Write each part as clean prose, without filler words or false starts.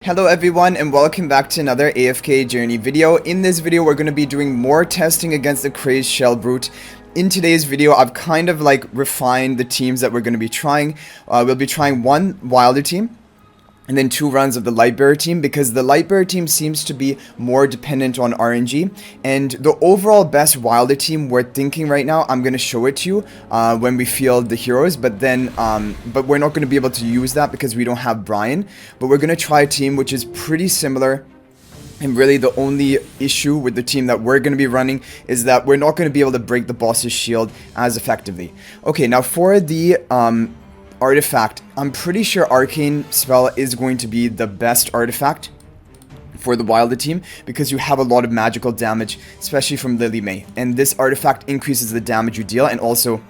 Hello everyone and welcome back to another AFK journey video. In this video we're going to be doing more testing against the CRAZED SHELLBRUTE. In today's video I've kind of like refined the teams that we're going to be trying. We'll be trying one Wilder team and then 2 runs of the Lightbearer team, because the Lightbearer team seems to be more dependent on RNG, and the overall best Wilder team we're thinking right now, I'm going to show it to you when we field the heroes, but then but we're not going to be able to use that because we don't have Bryon. But we're going to try a team which is pretty similar. And really the only issue with the team that we're going to be running is that we're not going to be able to break the boss's shield as effectively. Okay, now for the artifact, I'm pretty sure arcane spell is going to be the best artifact for the Wilder team, because you have a lot of magical damage, especially from Lily May, and this artifact increases the damage you deal and also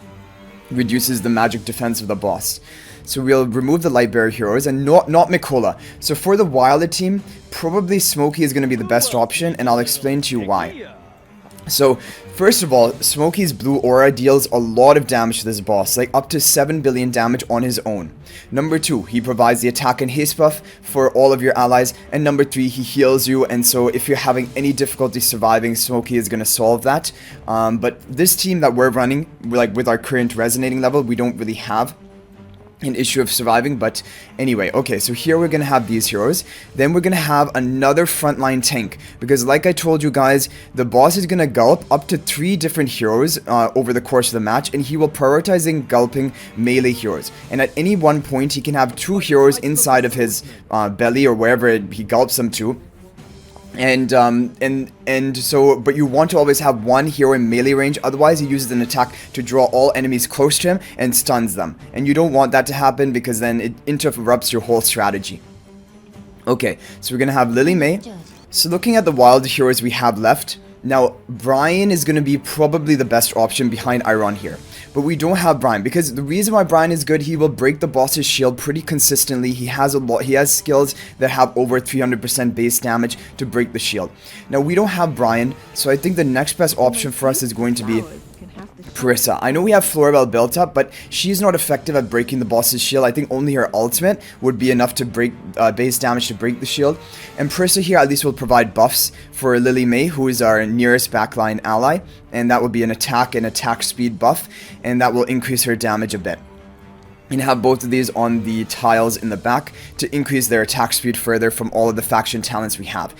reduces the magic defense of the boss. So we'll remove the Lightbearer heroes and not Mikola. So for the Wilder team, probably Smokey is going to be the best option, and I'll explain to you why. So, first of all, Smokey's blue aura deals a lot of damage to this boss, like up to 7 billion damage on his own. Number 2, he provides the attack and haste buff for all of your allies. And number 3, he heals you, and so if you're having any difficulty surviving, Smokey is going to solve that. But this team that we're running, like with our current resonating level, we don't really have an issue of surviving. But anyway, okay, so here we're gonna have these heroes. Then we're gonna have another frontline tank, because like I told you guys, the boss is gonna gulp up to 3 different heroes over the course of the match, and he will prioritize gulping melee heroes, and at any one point he can have 2 heroes inside of his belly or wherever he gulps them to. And so, but you want to always have 1 hero in melee range, otherwise he uses an attack to draw all enemies close to him and stuns them. And you don't want that to happen, because then it interrupts your whole strategy. Okay, so we're gonna have Lily May. So looking at the wild heroes we have left, now Bryon is gonna be probably the best option behind Iron here. But we don't have Bryon, because the reason why Bryon is good, he will break the boss's shield pretty consistently. He has skills that have over 300% base damage to break the shield. Now we don't have Bryon, so I think the next best option for us is going to be Parisa. I know we have Floribel built up, but she's not effective at breaking the boss's shield. I think only her ultimate would be enough to break base damage to break the shield. And Parisa here at least will provide buffs for Lily May, who is our nearest backline ally, and that would be an attack and attack speed buff, and that will increase her damage a bit. And have both of these on the tiles in the back to increase their attack speed further from all of the faction talents we have.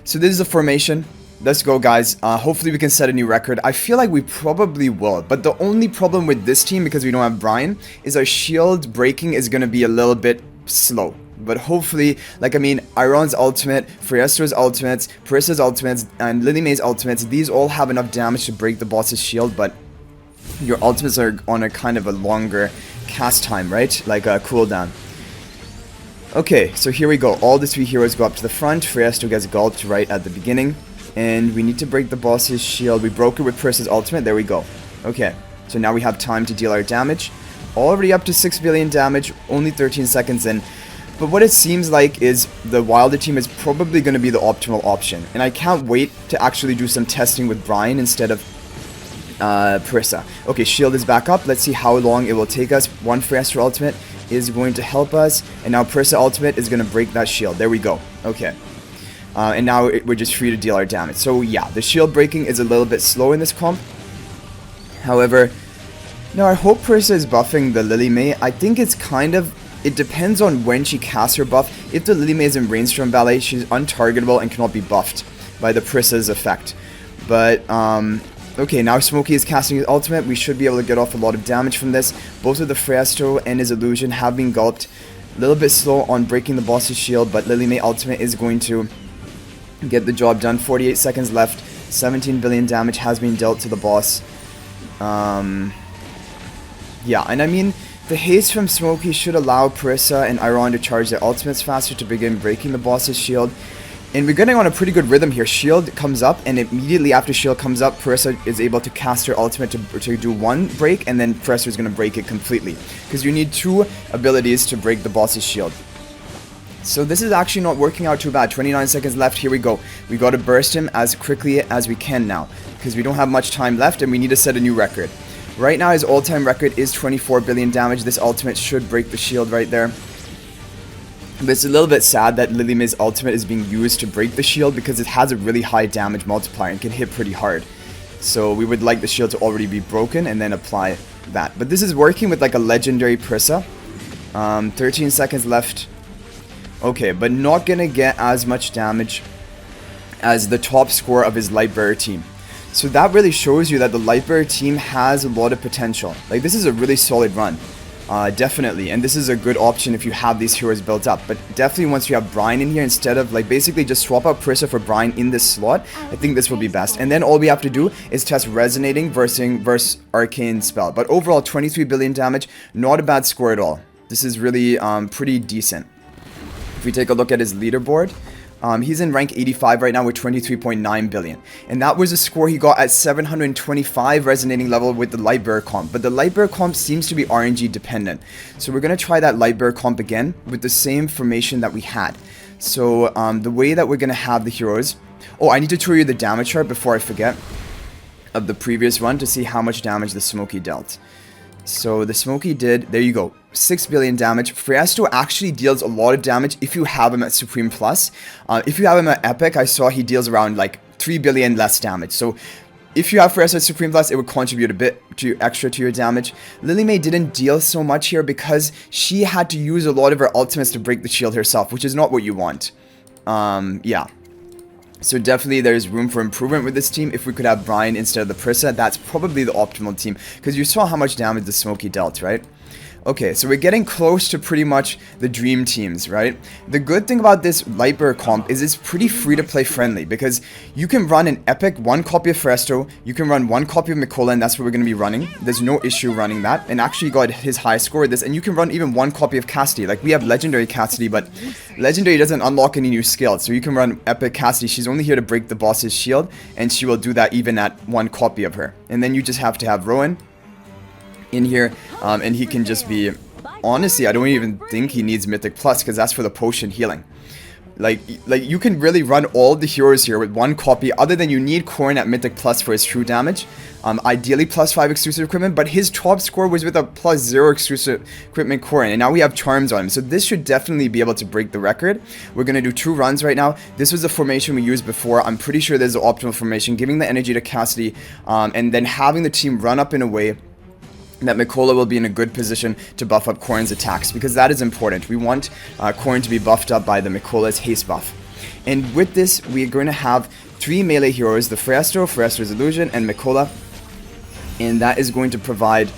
So this is the formation. Let's go, guys. Hopefully we can set a new record. I feel like we probably will, but the only problem with this team, because we don't have Bryon, is our shield breaking is going to be a little bit slow. But hopefully, like, I mean, Iron's ultimate, Fiestro's ultimates, Parisa's ultimates, and Lily May's ultimates, these all have enough damage to break the boss's shield, but your ultimates are on a kind of a longer cast time, right? Like a cooldown. Okay, so here we go. All the 3 heroes go up to the front. Fiestro gets gulped right at the beginning. And we need to break the boss's shield. We broke it with Parisa's ultimate. There we go. Okay, so now we have time to deal our damage. Already up to 6 billion damage, only 13 seconds in. But what it seems like is the Wilder team is probably going to be the optimal option. And I can't wait to actually do some testing with Bryon instead of Parisa. Okay, shield is back up. Let's see how long it will take us. 1 Fiestro ultimate is going to help us. And now Parisa ultimate is going to break that shield. There we go. Okay. And now we're just free to deal our damage. So yeah, the shield breaking is a little bit slow in this comp. However, now I hope Parisa is buffing the Lily May. I think it's kind of, it depends on when she casts her buff. If the Lily May is in rainstorm ballet, she's untargetable and cannot be buffed by the Parisa's effect. But okay, now Smokey is casting his ultimate. We should be able to get off a lot of damage from this. Both of the Fiestro and his illusion have been gulped. A little bit slow on breaking the boss's shield, but Lily May ultimate is going to get the job done. 48 seconds left. 17 billion damage has been dealt to the boss. Yeah, and I mean, the haste from Smokey should allow Parisa and Iron to charge their ultimates faster to begin breaking the boss's shield. And we're getting on a pretty good rhythm here. Shield comes up, and immediately after shield comes up, Parisa is able to cast her ultimate to do 1 break, and then Parisa is going to break it completely. Because you need 2 abilities to break the boss's shield. So this is actually not working out too bad. 29 seconds left. Here we go. We got to burst him as quickly as we can now, because we don't have much time left and we need to set a new record. Right now his all-time record is 24 billion damage. This ultimate should break the shield right there. But it's a little bit sad that Lily May's ultimate is being used to break the shield because it has a really high damage multiplier and can hit pretty hard. So we would like the shield to already be broken and then apply that. But this is working with like a legendary Parisa. 13 seconds left. Okay, but not gonna get as much damage as the top score of his Lightbearer team. So that really shows you that the Lightbearer team has a lot of potential. Like, this is a really solid run. Definitely, and this is a good option if you have these heroes built up, but definitely once you have bryon in here, instead of like basically just swap out Parisa for bryon in this slot, I think this will be best. And then all we have to do is test resonating versus arcane spell. But overall 23 billion damage, not a bad score at all. This is really pretty decent. If we take a look at his leaderboard, he's in rank 85 right now with 23.9 billion. And that was a score he got at 725 resonating level with the Lightbearer comp. But the Lightbearer comp seems to be RNG dependent. So we're going to try that Lightbearer comp again with the same formation that we had. So the way that we're going to have the heroes... Oh, I need to show you the damage chart before I forget of the previous run to see how much damage the Smokey dealt. So the Smokey did, there you go, 6 billion damage. Freyasto actually deals a lot of damage if you have him at Supreme Plus. If you have him at Epic, I saw he deals around like 3 billion less damage. So if you have Freyasto at Supreme Plus, it would contribute a bit extra to your damage. Lily May didn't deal so much here because she had to use a lot of her ultimates to break the shield herself, which is not what you want. Yeah. So definitely there's room for improvement with this team. If we could have bryon instead of the Parisa, that's probably the optimal team. Because you saw how much damage the Smokey dealt, right? Okay, so we're getting close to pretty much the dream teams, right? The good thing about this Lightbearer comp is it's pretty free-to-play friendly, because you can run an Epic 1 copy of Freyasto, you can run 1 copy of Mikola, and that's what we're going to be running. There's no issue running that, and actually got his high score with this, and you can run even 1 copy of Cassidy. Like, we have Legendary Cassidy, but Legendary doesn't unlock any new skills, so you can run Epic Cassidy. She's only here to break the boss's shield, and she will do that even at 1 copy of her. And then you just have to have Rowan in here, and he can just be, honestly, I don't even think he needs Mythic Plus, because that's for the potion healing. Like you can really run all the heroes here with 1 copy, other than you need Corrin at Mythic Plus for his true damage. Ideally +5 exclusive equipment, but his top score was with a +0 exclusive equipment Corrin, and now we have charms on him, so this should definitely be able to break the record. We're going to do 2 runs right now. This was the formation we used before. I'm pretty sure this is the optimal formation, giving the energy to Cassidy, and then having the team run up in a way that Mikola will be in a good position to buff up Corrin's attacks, because that is important. We want Corrin to be buffed up by the Mikola's haste buff. And with this, we're going to have 3 melee heroes, the Freyasto's Illusion, and Mikola. And that is going to provide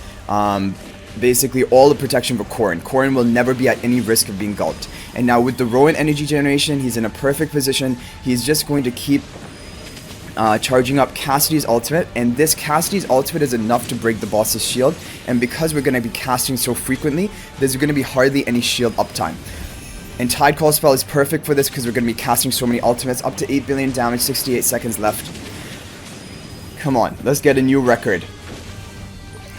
basically all the protection for Corrin. Corrin will never be at any risk of being gulped. And now with the Rowan energy generation, he's in a perfect position. He's just going to keep charging up Cassidy's ultimate, and this Cassidy's ultimate is enough to break the boss's shield, and because we're going to be casting so frequently, there's going to be hardly any shield uptime. And Tide Call spell is perfect for this because we're going to be casting so many ultimates, up to 8 billion damage, 68 seconds left. Come on, let's get a new record.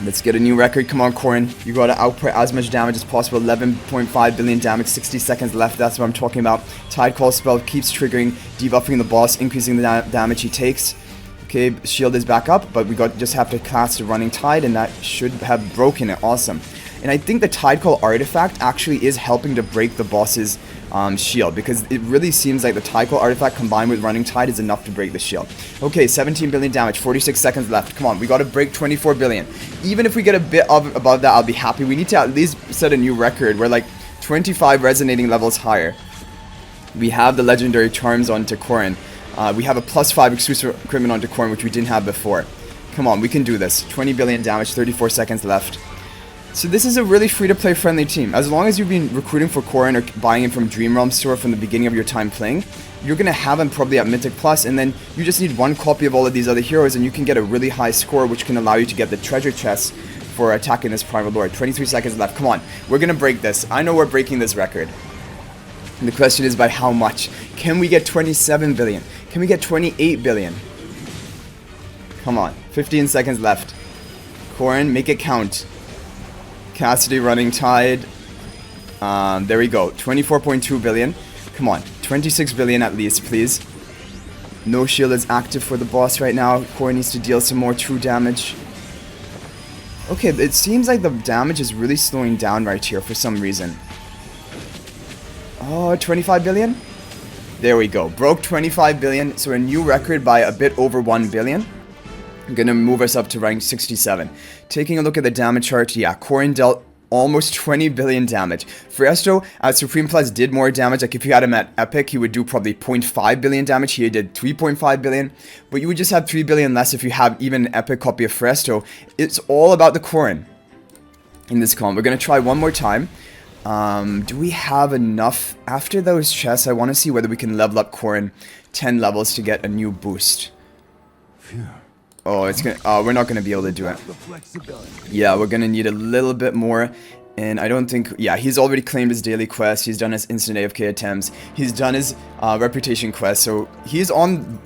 Let's get a new record. Come on, Corrin. You gotta output as much damage as possible. 11.5 billion damage, 60 seconds left. That's what I'm talking about. Tide Call spell keeps triggering, debuffing the boss, increasing the damage he takes. Okay, shield is back up, but we just have to cast a running tide, and that should have broken it. Awesome. And I think the Tide Call artifact actually is helping to break the boss's shield, because it really seems like the Tide Call artifact combined with running tide is enough to break the shield. Okay, 17 billion damage, 46 seconds left. Come on, we got to break 24 billion. Even if we get a bit above that, I'll be happy. We need to at least set a new record. We're like 25 resonating levels higher. We have the legendary charms onto Corrin. We have a +5 exclusive equipment onto Corrin, which we didn't have before. Come on, we can do this. 20 billion damage, 34 seconds left. So this is a really free-to-play friendly team. As long as you've been recruiting for Corrin or buying him from Dream Realm store from the beginning of your time playing, you're going to have him probably at Mythic Plus, and then you just need 1 copy of all of these other heroes, and you can get a really high score, which can allow you to get the treasure chests for attacking this Primal Lord. 23 seconds left. Come on, we're going to break this. I know we're breaking this record. And the question is by how much? Can we get 27 billion? Can we get 28 billion? Come on, 15 seconds left. Corrin, make it count. Cassidy running tide. There we go. 24.2 billion. Come on. 26 billion at least, please. No shield is active for the boss right now. Corrin needs to deal some more true damage. Okay, it seems like the damage is really slowing down right here for some reason. Oh, 25 billion? There we go. Broke 25 billion. So a new record by a bit over 1 billion. Gonna move us up to rank 67. Taking a look at the damage chart, yeah, Corrin dealt almost 20 billion damage. Fiesto at Supreme Plus did more damage. Like if you had him at Epic, he would do probably 0.5 billion damage. He did 3.5 billion. But you would just have 3 billion less if you have even an Epic copy of Fiesto. It's all about the Corrin in this column. We're gonna try one more time. Do we have enough? After those chests, I want to see whether we can level up Corrin 10 levels to get a new boost. Phew. Oh, it's gonna. We're not gonna be able to do it. Yeah, we're gonna need a little bit more, and I don't think. Yeah, he's already claimed his daily quest. He's done his instant AFK attempts. He's done his reputation quest. So he's on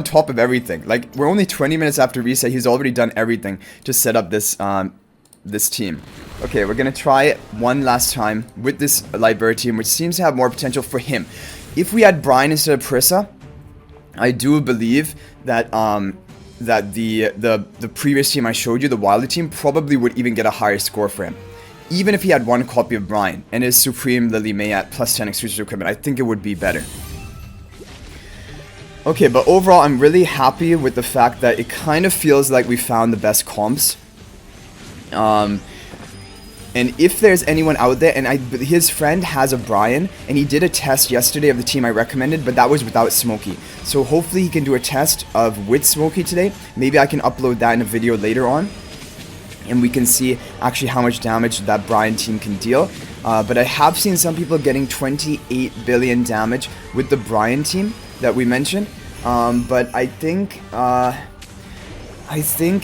top of everything. Like we're only 20 minutes after reset. He's already done everything to set up this this team. Okay, we're gonna try it one last time with this Lightbearer team, which seems to have more potential for him. If we had Bryon instead of Parisa, I do believe that that the previous team I showed you, the Wilder team, probably would even get a higher score for him. Even if he had one copy of Bryon and his Supreme Lily May at plus 10 exclusive equipment, I think it would be better. Okay, but overall, I'm really happy with the fact that it kind of feels like we found the best comps. And if there's anyone out there, and his friend has a Bryon, and he did a test yesterday of the team I recommended, but that was without Smokey. So hopefully he can do a test of with Smokey today. Maybe I can upload that in a video later on, and we can see actually how much damage that Bryon team can deal. But I have seen some people getting 28 billion damage with the Bryon team that we mentioned. But I think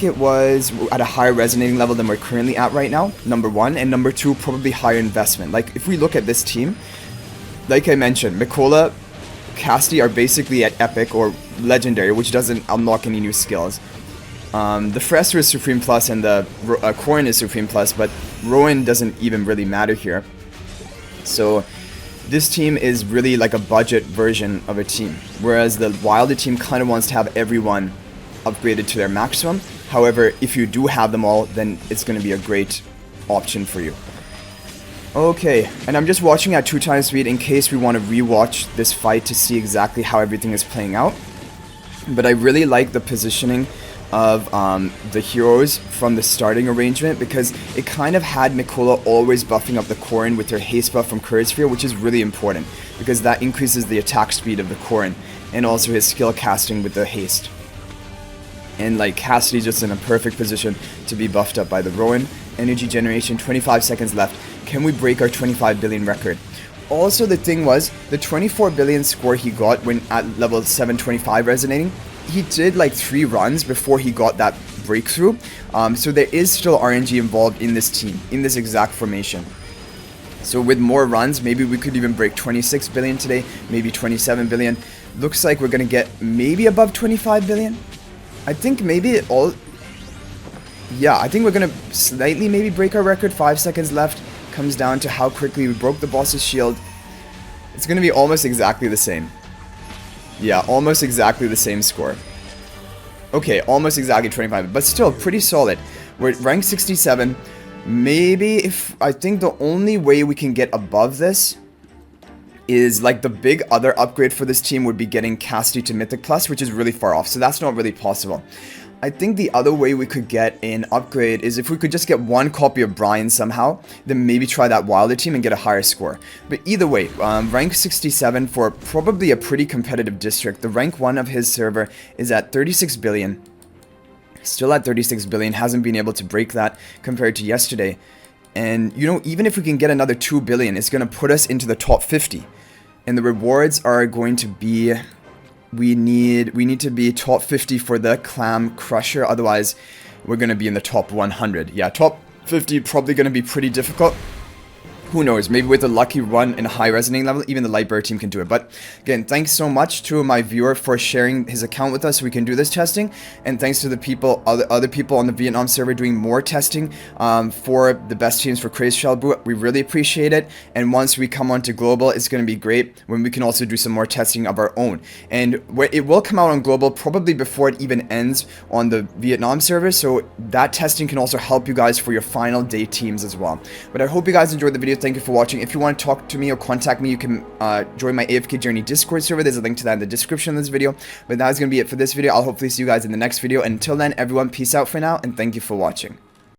it was at a higher resonating level than we're currently at right now, number one. And number two, probably higher investment. Like, if we look at this team, like I mentioned, Mikola, Cassidy are basically at Epic or Legendary, which doesn't unlock any new skills. The Fresser is Supreme Plus and the Corrin is Supreme Plus, but Rowan doesn't even really matter here. So this team is really like a budget version of a team, whereas the Wilder team kind of wants to have everyone upgraded to their maximum. However, if you do have them all, then it's going to be a great option for you. Okay, and I'm just watching at 2x speed in case we want to rewatch this fight to see exactly how everything is playing out. But I really like the positioning of the heroes from the starting arrangement, because it kind of had Mikola always buffing up the Corrin with her haste buff from Courage Sphere, which is really important because that increases the attack speed of the Corrin and also his skill casting with the haste. And like Cassidy's just in a perfect position to be buffed up by the Rowan. Energy generation, 25 seconds left. Can we break our 25 billion record? Also, the thing was, the 24 billion score he got when at level 725 resonating, he did like 3 runs before he got that breakthrough. So there is still RNG involved in this team, in this exact formation. So with more runs, maybe we could even break 26 billion today, maybe 27 billion. Looks like we're gonna get maybe above 25 billion. I think maybe I think we're gonna slightly maybe break our record. 5 seconds left. Comes down to how quickly we broke the boss's shield. It's gonna be almost exactly the same. Yeah, almost exactly the same score. Okay, almost exactly 25, but still pretty solid. We're at rank 67. Maybe I think the only way we can get above this is like the big other upgrade for this team would be getting Cassidy to Mythic Plus, which is really far off, so that's not really possible. I think the other way we could get an upgrade is if we could just get one copy of Bryon somehow, then maybe try that Wilder team and get a higher score. But either way, rank 67 for probably a pretty competitive district. The rank 1 of his server is at 36 billion. Still at 36 billion, hasn't been able to break that compared to yesterday. And, you know, even if we can get another 2 billion, it's going to put us into the top 50. And the rewards are going to be... We need to be top 50 for the Clam Crusher, otherwise we're going to be in the top 100. Yeah, top 50 probably going to be pretty difficult. Who knows, maybe with a lucky run and a high resonating level, even the Lightbearer team can do it. But again, thanks so much to my viewer for sharing his account with us so we can do this testing. And thanks to the other people on the Vietnam server doing more testing for the best teams for CRAZED SHELLBRUTE. We really appreciate it. And once we come on to global, it's going to be great when we can also do some more testing of our own. And it will come out on global probably before it even ends on the Vietnam server. So that testing can also help you guys for your final day teams as well. But I hope you guys enjoyed the video. thank you for watching. If you want to talk to me or contact me, you can join my AFK Journey Discord server. There's a link to that in the description of this video. But that is going to be it for this video. I'll hopefully see you guys in the next video. And until then, everyone, peace out for now, and thank you for watching.